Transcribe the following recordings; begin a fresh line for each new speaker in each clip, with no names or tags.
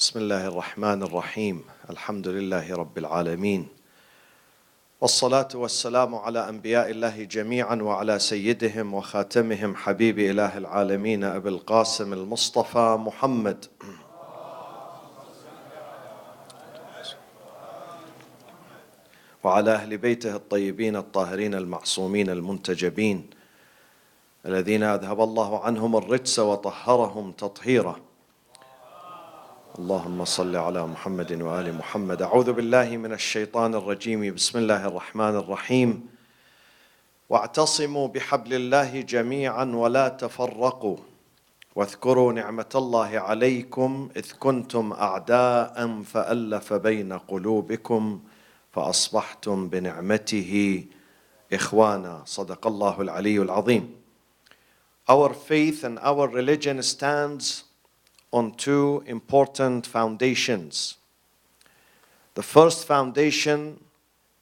بسم الله الرحمن الرحيم الحمد لله رب العالمين والصلاة والسلام على أنبياء الله جميعا وعلى سيدهم وخاتمهم حبيب إله العالمين أبي القاسم المصطفى محمد وعلى أهل بيته الطيبين الطاهرين المعصومين المنتجبين الذين أذهب الله عنهم الرجس وطهرهم تطهيرا. اللهم صل على محمد وآل محمد. أعوذ بالله من الشيطان الرجيم. بسم الله الرحمن الرحيم. واعتصموا بحبل الله جميعا ولا تفرقوا واذكروا نعمة الله عليكم إذ كنتم أعداء فألف بين قلوبكم فأصبحتم بنعمته إخوانا. صدق الله العلي العظيم. Our faith and our religion stands on two important foundations. The first foundation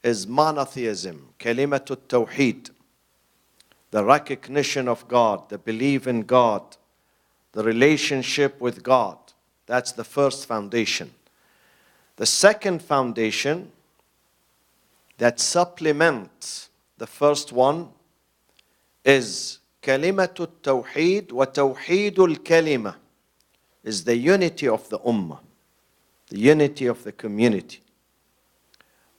is monotheism, kalimatut tawheed, the recognition of God, the belief in God, the relationship with God. That's the first foundation. The second foundation that supplements the first one is kalimatut tawheed wa tawheedul kalima, is the unity of the ummah, the unity of the community.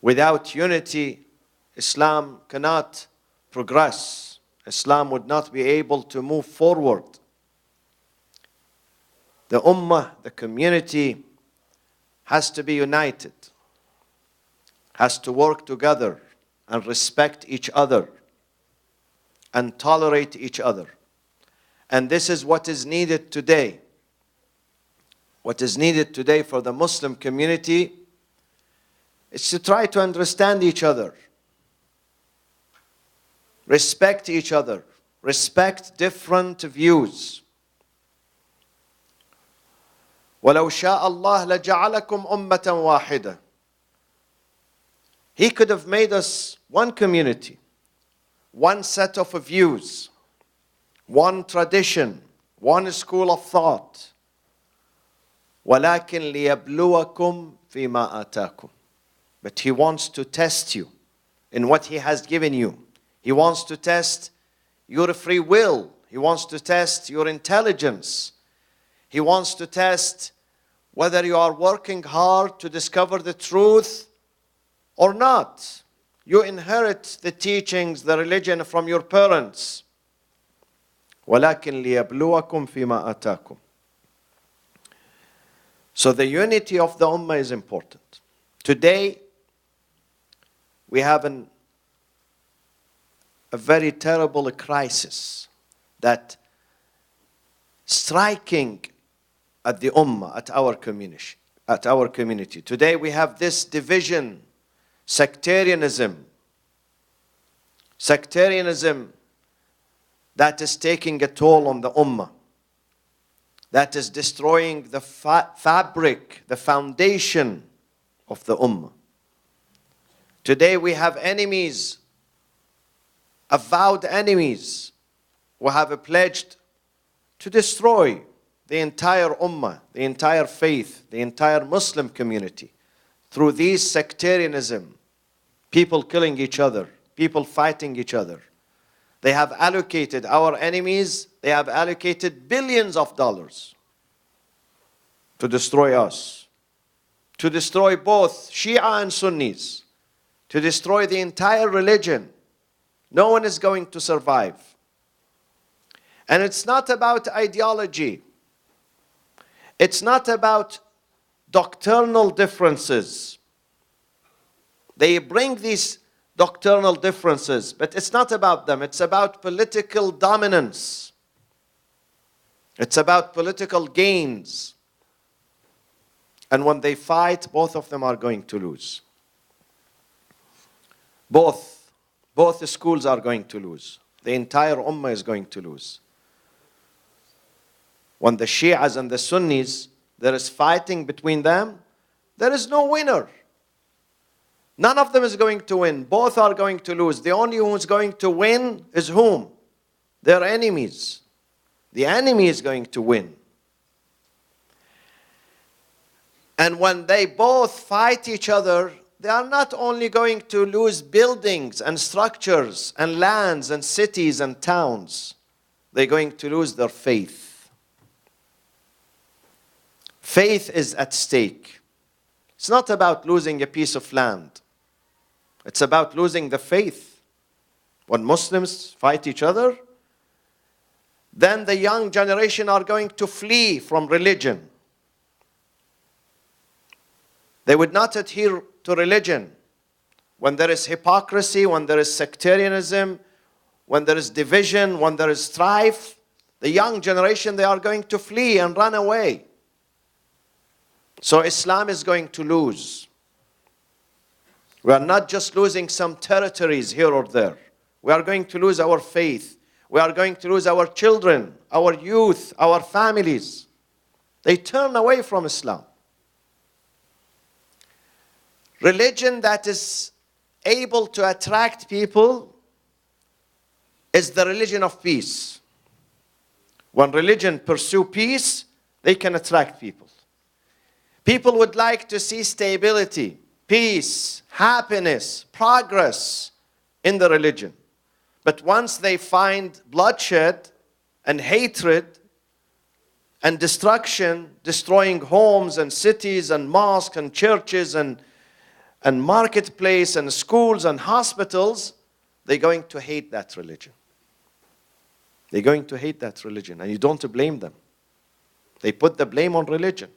Without unity, Islam cannot progress. Islam would not be able to move forward. The ummah, the community, has to be united, has to work together and respect each other and tolerate each other. And this is what is needed today. What is needed today for the Muslim community is to try to understand each other, respect each other, respect different views. وَلَوْ شَاءَ اللَّهُ لَجَعَلَكُمْ أُمَّةً وَاحِدَةً. He could have made us one community, one set of views, one tradition, one school of thought. وَلَكِنْ لِيَبْلُوَكُمْ فِي مَا آتَاكُمْ. But He wants to test you in what He has given you. He wants to test your free will. He wants to test your intelligence. He wants to test whether you are working hard to discover the truth or not. You inherit the teachings, the religion from your parents. وَلَكِنْ لِيَبْلُوَكُمْ فِي مَا آتَاكُمْ. So the unity of the ummah is important. Today, we have a very terrible crisis that striking at the ummah, at our community. Today we have this division, sectarianism that is taking a toll on the ummah, that is destroying the fabric, the foundation of the ummah. Today we have enemies, avowed enemies, who have pledged to destroy the entire ummah, the entire faith, the entire Muslim community through this sectarianism, people killing each other, people fighting each other. They have allocated, our enemies, they have allocated billions of dollars to destroy us, to destroy both Shia and Sunnis, to destroy the entire religion. No one is going to survive. And it's not about ideology. It's not about doctrinal differences. They bring these doctrinal differences, but it's not about them. It's about political dominance. It's about political gains. And when they fight, both of them are going to lose. Both schools are going to lose. The entire ummah is going to lose. When the Shias and the Sunnis, there is fighting between them, there is no winner. None of them is going to win. Both are going to lose. The only one who is going to win is whom? Their enemies. The enemy is going to win. And when they both fight each other, they are not only going to lose buildings and structures and lands and cities and towns, they're going to lose their faith. Faith is at stake. It's not about losing a piece of land. It's about losing the faith. When Muslims fight each other, then the young generation are going to flee from religion. They would not adhere to religion. When there is hypocrisy, when there is sectarianism, when there is division, when there is strife, the young generation, they are going to flee and run away. So Islam is going to lose. We are not just losing some territories here or there. We are going to lose our faith. We are going to lose our children, our youth, our families. They turn away from Islam. Religion that is able to attract people is the religion of peace. When religion pursues peace, they can attract people. People would like to see stability, peace, happiness, progress in the religion. But once they find bloodshed and hatred and destruction, destroying homes and cities and mosques and churches and marketplace and schools and hospitals, they're going to hate that religion. They're going to hate that religion, and you don't blame them. They put the blame on religion.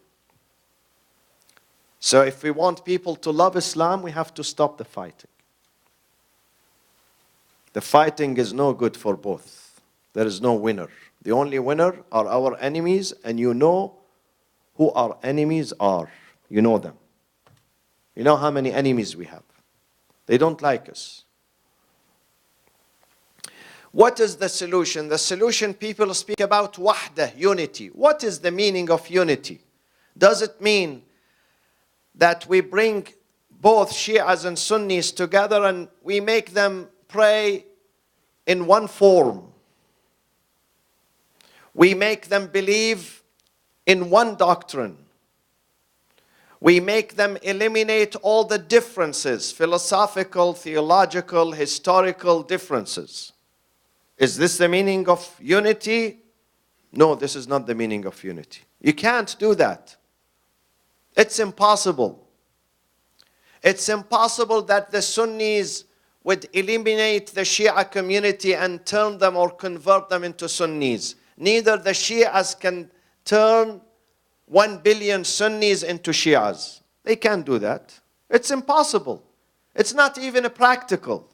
So if we want people to love Islam, we have to stop the fighting. The fighting is no good for both. There is no winner. The only winner are our enemies, and you know who our enemies are. You know them. You know how many enemies we have. They don't like us. What is the solution? The solution, people speak about wahda, unity. What is the meaning of unity? Does it mean that we bring both Shias and Sunnis together and we make them pray in one form? We make them believe in one doctrine. We make them eliminate all the differences, philosophical, theological, historical differences. Is this the meaning of unity? No, this is not the meaning of unity. You can't do that. It's impossible. It's impossible that the Sunnis would eliminate the Shia community and turn them or convert them into Sunnis. Neither the Shias can turn 1 billion Sunnis into Shias. They can't do that. It's impossible. It's not even practical.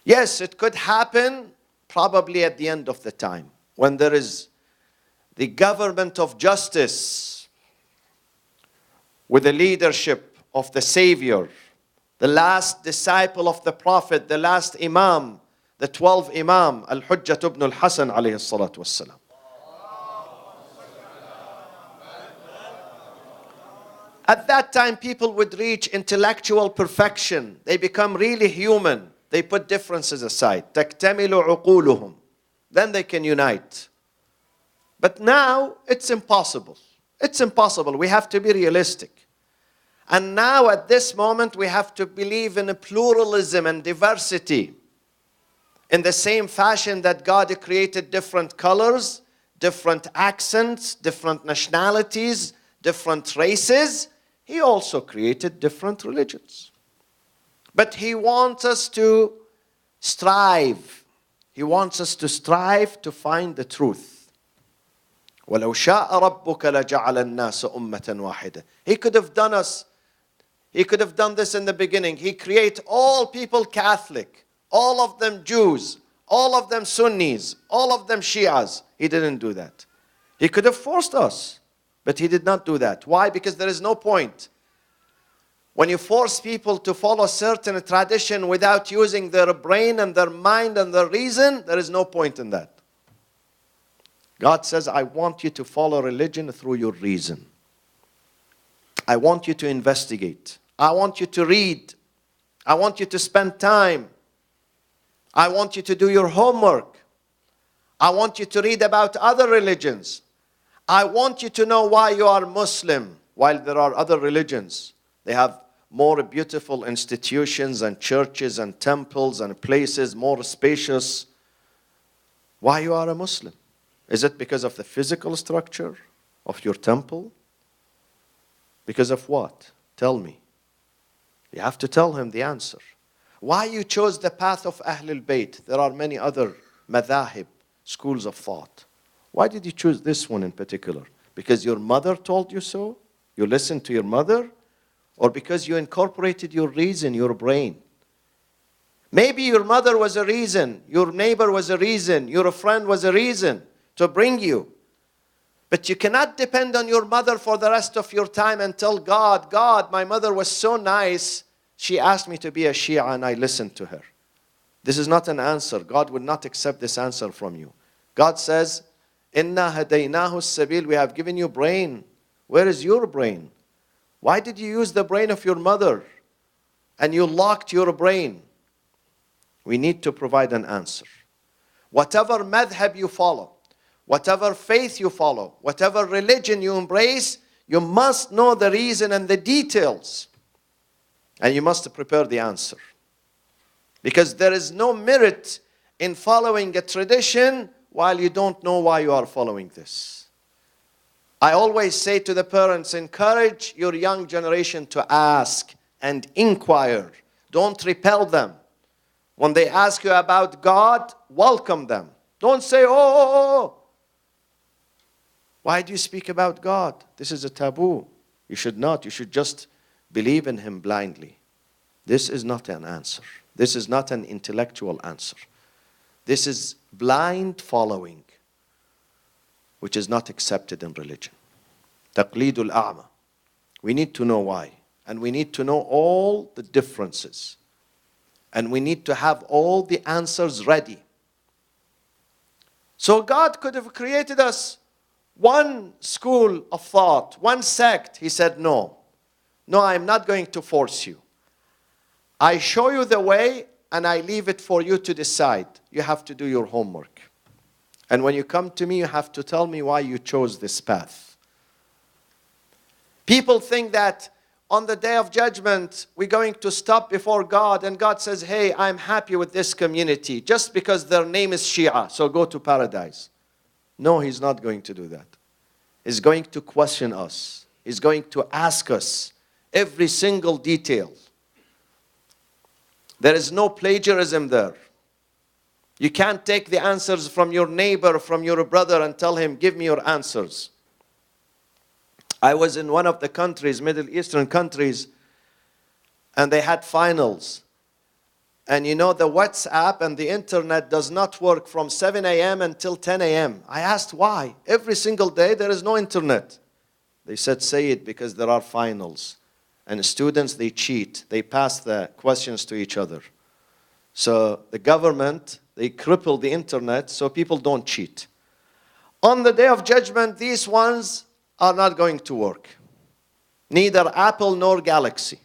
Yes, it could happen probably at the end of the time, when there is the government of justice with the leadership of the Savior, the last disciple of the Prophet, the last Imam, the 12 Imam, Al-Hujjat ibn al-Hasan alayhi salatu wassalam. At that time, people would reach intellectual perfection. They become really human. They put differences aside. تَكْتَمِلُ عُقُولُهُم. Then they can unite. But now, it's impossible. It's impossible. We have to be realistic. And now, at this moment, we have to believe in a pluralism and diversity. In the same fashion that God created different colors, different accents, different nationalities, different races, He also created different religions. But He wants us to strive. He wants us to strive to find the truth. وَلَوْ شَاءَ رَبُّكَ لَجَعَلَ النَّاسَ أُمَّةً وَاحِدَةً. He could have done this in the beginning. He created all people Catholic, all of them Jews, all of them Sunnis, all of them Shias. He didn't do that. He could have forced us, but He did not do that. Why? Because there is no point. When you force people to follow a certain tradition without using their brain and their mind and their reason, there is no point in that. God says, I want you to follow religion through your reason. I want you to investigate. I want you to read. I want you to spend time. I want you to do your homework. I want you to read about other religions. I want you to know why you are Muslim, while there are other religions. They have more beautiful institutions and churches and temples and places, more spacious. Why you are a Muslim? Is it because of the physical structure of your temple? Because of what? Tell me. You have to tell him the answer. Why you chose the path of Ahlul Bayt? There are many other madhahib, schools of thought. Why did you choose this one in particular? Because your mother told you so? You listened to your mother? Or because you incorporated your reason, your brain? Maybe your mother was a reason, your neighbor was a reason, your friend was a reason to bring you. But you cannot depend on your mother for the rest of your time and tell God, God, my mother was so nice, she asked me to be a Shia and I listened to her. This is not an answer. God would not accept this answer from you. God says, Inna hadaynahu sabil, we have given you brain. Where is your brain? Why did you use the brain of your mother and you locked your brain? We need to provide an answer. Whatever madhab you follow, whatever faith you follow, whatever religion you embrace, you must know the reason and the details. And you must prepare the answer. Because there is no merit in following a tradition while you don't know why you are following this. I always say to the parents, encourage your young generation to ask and inquire. Don't repel them. When they ask you about God, welcome them. Don't say, oh. Why do you speak about God? This is a taboo. You should not. You should just believe in Him blindly. This is not an answer. This is not an intellectual answer. This is blind following, which is not accepted in religion. Taqleedul a'ma. We need to know why. And we need to know all the differences. And we need to have all the answers ready. So God could have created us one school of thought, one sect. He said, no. No, I'm not going to force you. I show you the way and I leave it for you to decide. You have to do your homework. And when you come to me, you have to tell me why you chose this path. People think that on the day of judgment, we're going to stop before God and God says, hey, I'm happy with this community just because their name is Shia, so go to paradise. No, He's not going to do that. He's going to question us. He's going to ask us every single detail. There is no plagiarism there. You can't take the answers from your neighbor, from your brother and tell him, give me your answers. I was in one of the countries, Middle Eastern countries, and they had finals. And you know, the WhatsApp and the internet does not work from 7 a.m. until 10 a.m. I asked why. Every single day there is no internet. They said, say it because there are finals. And students, they cheat. They pass the questions to each other. So the government, they cripple the internet so people don't cheat. On the day of judgment, these ones are not going to work. Neither Apple nor Galaxy.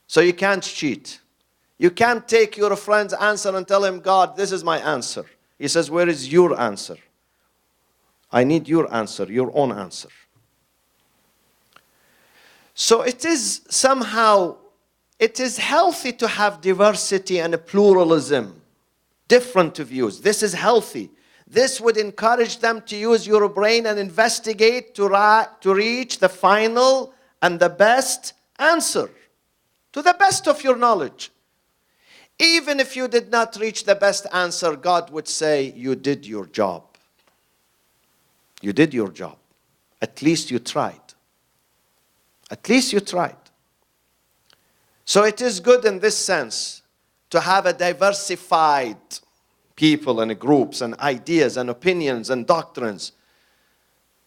So you can't cheat. You can't take your friend's answer and tell him, God, this is my answer. He says, where is your answer? I need your answer, your own answer. So it is somehow, it is healthy to have diversity and a pluralism, different views. This is healthy. This would encourage them to use your brain and investigate to reach the final and the best answer, to the best of your knowledge. Even if you did not reach the best answer, God would say, you did your job. You did your job. At least you tried. At least you tried. So it is good in this sense to have a diversified people and groups and ideas and opinions and doctrines.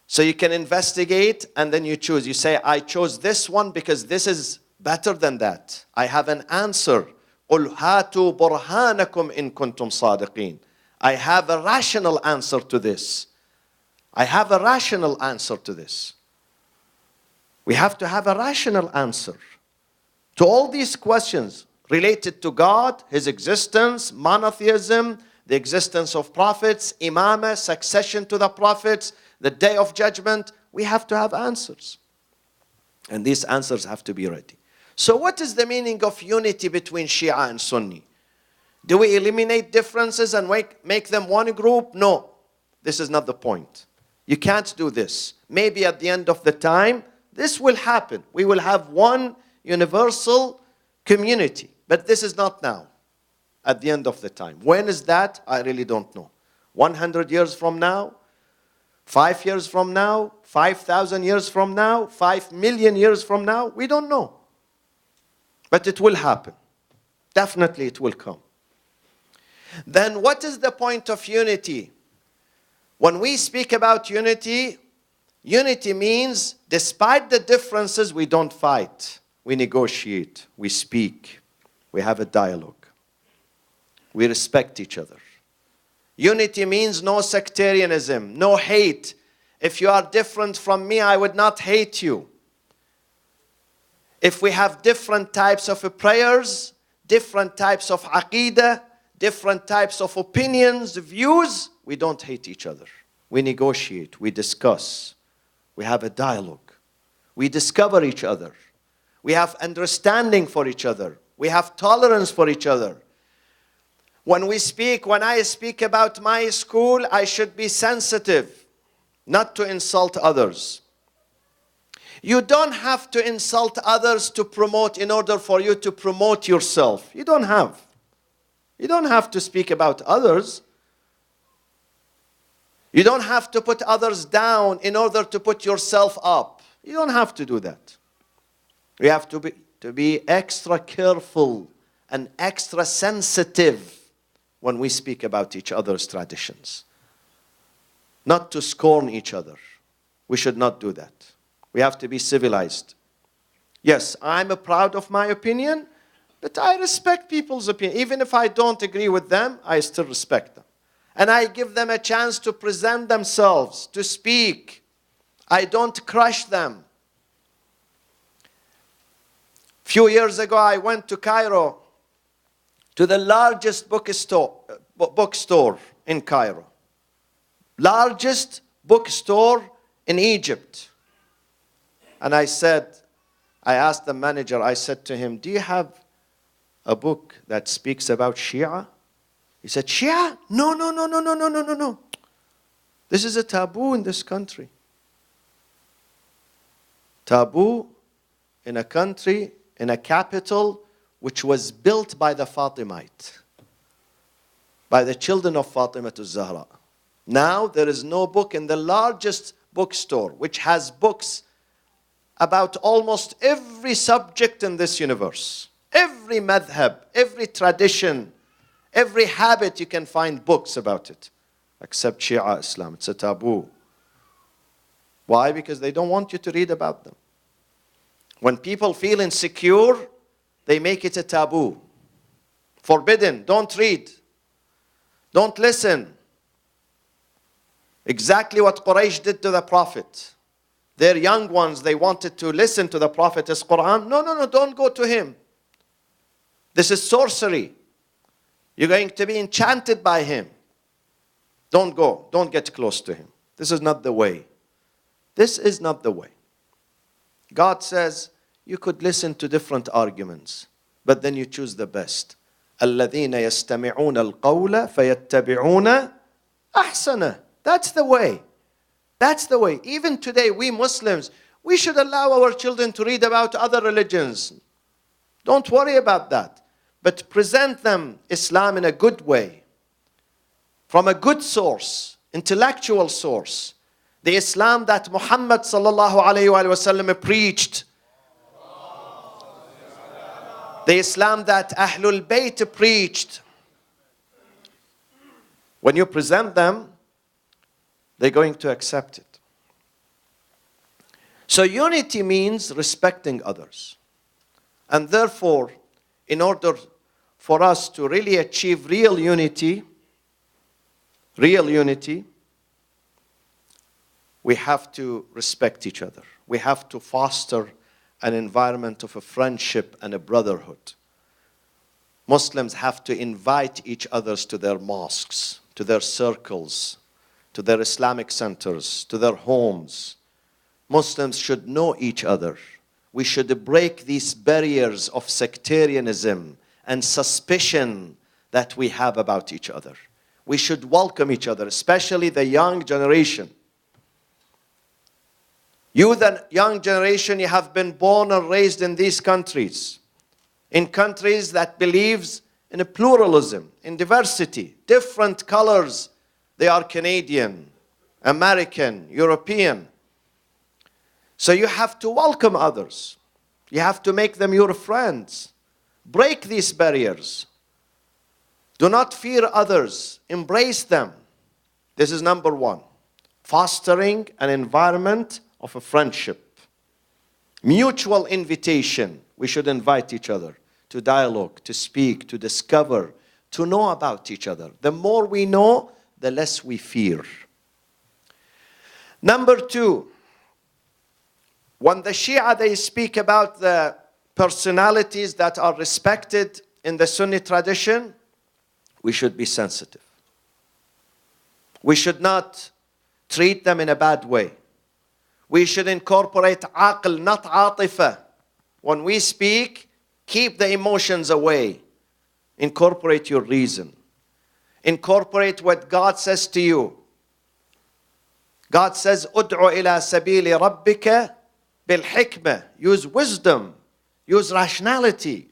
So you can investigate and then you choose. You say, I chose this one because this is better than that. I have an answer. قُلْ هَاتُوا بُرْهَانَكُمْ إِن كُنْتُمْ صَادِقِينَ. I have a rational answer to this. I have a rational answer to this. We have to have a rational answer to all these questions related to God, His existence, monotheism, the existence of prophets, imamah, succession to the prophets, the day of judgment, we have to have answers. And these answers have to be ready. So what is the meaning of unity between Shia and Sunni? Do we eliminate differences and make them one group? No, this is not the point. You can't do this. Maybe at the end of the time, this will happen. We will have one universal community. But this is not now, at the end of the time. When is that? I really don't know. 100 years from now? 5 years from now? 5,000 years from now? 5 million years from now? We don't know. But it will happen. Definitely it will come. Then what is the point of unity? When we speak about unity, unity means despite the differences, we don't fight. We negotiate. We speak. We have a dialogue. We respect each other. Unity means no sectarianism, no hate. If you are different from me, I would not hate you. If we have different types of prayers, different types of aqeedah, different types of opinions, views, we don't hate each other. We negotiate, we discuss, we have a dialogue. We discover each other. We have understanding for each other. We have tolerance for each other. When I speak about my school, I should be sensitive, not to insult others. You don't have to insult others to promote in order for you to promote yourself. You don't have. You don't have to speak about others. You don't have to put others down in order to put yourself up. You don't have to do that. We have to be extra careful and extra sensitive when we speak about each other's traditions. Not to scorn each other. We should not do that. We have to be civilized. Yes, I'm proud of my opinion, but I respect people's opinion. Even if I don't agree with them, I still respect them. And I give them a chance to present themselves, to speak. I don't crush them. A few years ago, I went to Cairo, to the largest bookstore in Cairo. Largest bookstore in Egypt. And I asked the manager, I said to him, do you have a book that speaks about Shia? He said, Shia? No. This is a taboo in this country. Taboo in a country, in a capital, which was built by the Fatimite, by the children of Fatima Zahra. Now there is no book in the largest bookstore, which has books about almost every subject in this universe. Every madhab, every tradition, every habit, you can find books about it. Except Shia Islam. It's a taboo. Why? Because they don't want you to read about them. When people feel insecure, they make it a taboo. Forbidden. Don't read. Don't listen. Exactly what Quraysh did to the Prophet. Their young ones, they wanted to listen to the Prophet's Quran. No, don't go to him. This is sorcery. You're going to be enchanted by him. Don't go. Don't get close to him. This is not the way. This is not the way. God says you could listen to different arguments, but then you choose the best. الَّذِينَ يَسْتَمِعُونَ الْقَوْلَ فَيَتَّبِعُونَ أَحْسَنَهُ. That's the way. That's the way. Even today, we Muslims, we should allow our children to read about other religions. Don't worry about that. But present them Islam in a good way. From a good source, intellectual source. The Islam that Muhammad sallallahu alayhi wa sallam preached. The Islam that Ahlul Bayt preached. When you present them, they're going to accept it. So unity means respecting others. And therefore, in order for us to really achieve real unity, we have to respect each other. We have to foster an environment of a friendship and a brotherhood. Muslims have to invite each other to their mosques, to their circles, to their Islamic centers, to their homes. Muslims should know each other. We should break these barriers of sectarianism and suspicion that we have about each other. We should welcome each other, especially the young generation. You, the young generation, you have been born and raised in these countries, in countries that believes in a pluralism, in diversity, different colors. They are Canadian, American, European. So you have to welcome others. You have to make them your friends. Break these barriers. Do not fear others. Embrace them. This is number one. Fostering an environment of a friendship. Mutual invitation. We should invite each other to dialogue, to speak, to discover, to know about each other. The more we know, the less we fear. Number two, when the Shia, they speak about the personalities that are respected in the Sunni tradition, we should be sensitive. We should not treat them in a bad way. We should incorporate aql, not atifa. When we speak, keep the emotions away. Incorporate your reason. Incorporate what God says to you. God says, "Ud'u ila sabili rabbika bil hikmah." Use wisdom. Use rationality.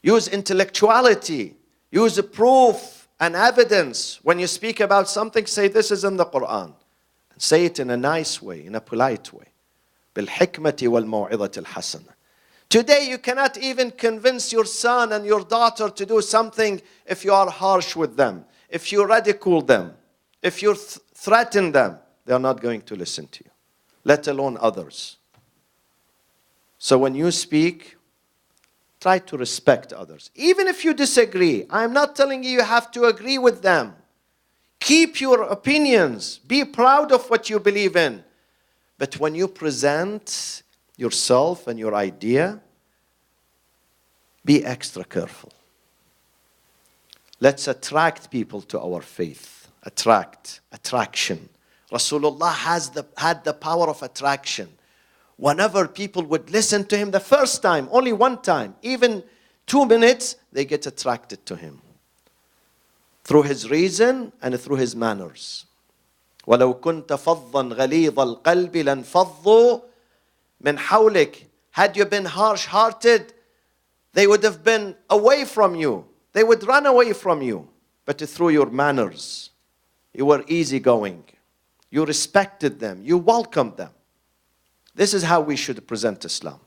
Use intellectuality. Use proof and evidence. When you speak about something, say this is in the Quran. And say it in a nice way, in a polite way. Bil hikmati wal maw'idati al hasana. Today you cannot even convince your son and your daughter to do something if you are harsh with them, if you ridicule them, if you threaten them. They are not going to listen to you, let alone others. So when you speak, try to respect others. Even if you disagree, I'm not telling you have to agree with them. Keep your opinions. Be proud of what you believe in. But when you present yourself and your idea, be extra careful. Let's attract people to our faith. Attraction. Rasulullah had the power of attraction. Whenever people would listen to him the first time, only one time, even 2 minutes, they get attracted to him. Through his reason and through his manners. وَلَوْ كُنْتَ فَضًّا غَلِيظَ الْقَلْبِ لَانْفَضُّوا مِنْ حَوْلِكَ. Had you been harsh-hearted, they would have been away from you. They would run away from you. But through your manners, you were easygoing. You respected them. You welcomed them. This is how we should present Islam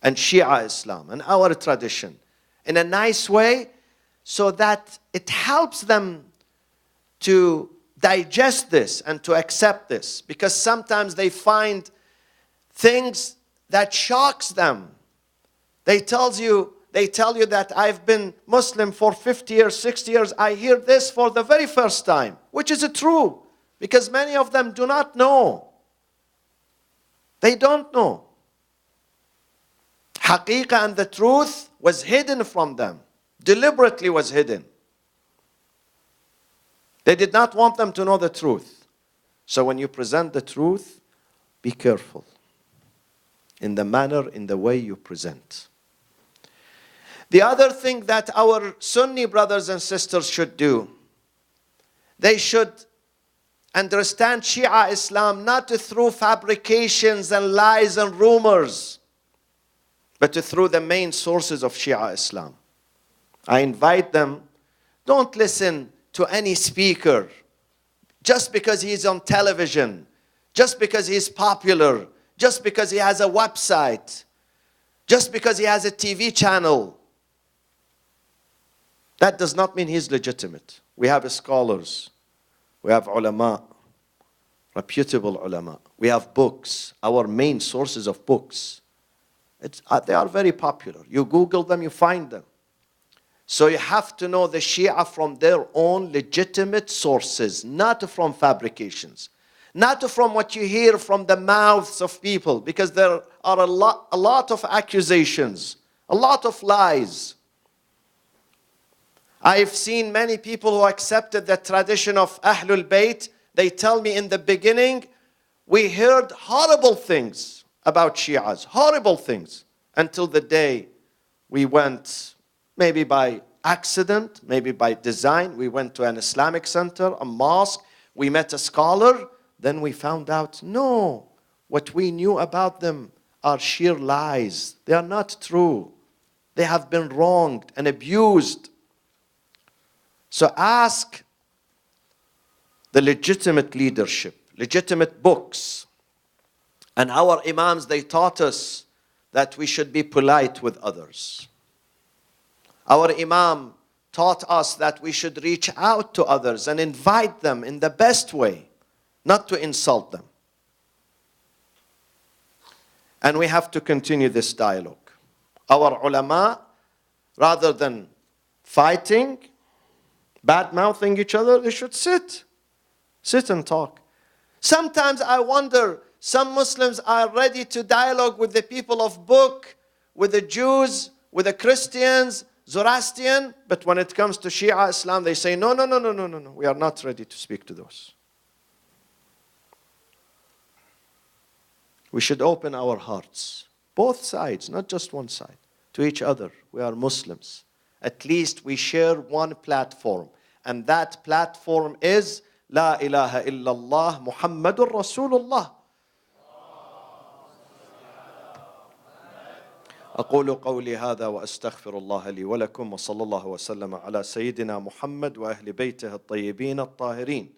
and Shia Islam and our tradition in a nice way so that it helps them to digest this and to accept this, because sometimes they find things that shocks them. They tell you that I've been Muslim for 50 years, 60 years. I hear this for the very first time, which is true, because many of them do not know. They don't know. Haqiqah and the truth was hidden from them. Deliberately was hidden. They did not want them to know the truth. So when you present the truth, be careful in the manner, in the way you present. The other thing that our Sunni brothers and sisters should do, they should understand Shia Islam not through fabrications and lies and rumors, but through the main sources of Shia Islam. I invite them, don't listen to any speaker just because he's on television, just because he's popular, just because he has a website, just because he has a TV channel. That does not mean he's legitimate. We have scholars. We have ulama, reputable ulama. We have books, our main sources of books. They are very popular. You Google them, you find them. So you have to know the Shia from their own legitimate sources, not from fabrications, not from what you hear from the mouths of people, because there are a lot of accusations, a lot of lies. I've seen many people who accepted the tradition of Ahlul Bayt They tell me in the beginning, we heard horrible things about Shias, horrible things, until the day we went, maybe by accident, maybe by design, we went to an Islamic center, a mosque, we met a scholar, then we found out, no, what we knew about them are sheer lies. They are not true. They have been wronged and abused. So ask the legitimate leadership, legitimate books. And our imams, they taught us that we should be polite with others. Our imam taught us that we should reach out to others and invite them in the best way, not to insult them. And we have to continue this dialogue. Our ulama, rather than fighting, bad-mouthing each other, they should sit and talk. Sometimes I wonder, some Muslims are ready to dialogue with the people of book, with the Jews, with the Christians, Zoroastrian, but when it comes to Shia Islam, they say, no, we are not ready to speak to those. We should open our hearts, both sides, not just one side, to each other. We are Muslims. At least we share one platform, and that platform is La ilaha illallah Muhammadur Rasulullah. أقول قولي هذا وأستغفر الله لي ولكم وصلى الله وسلم على سيدنا محمد وأهل بيته الطيبين الطاهرين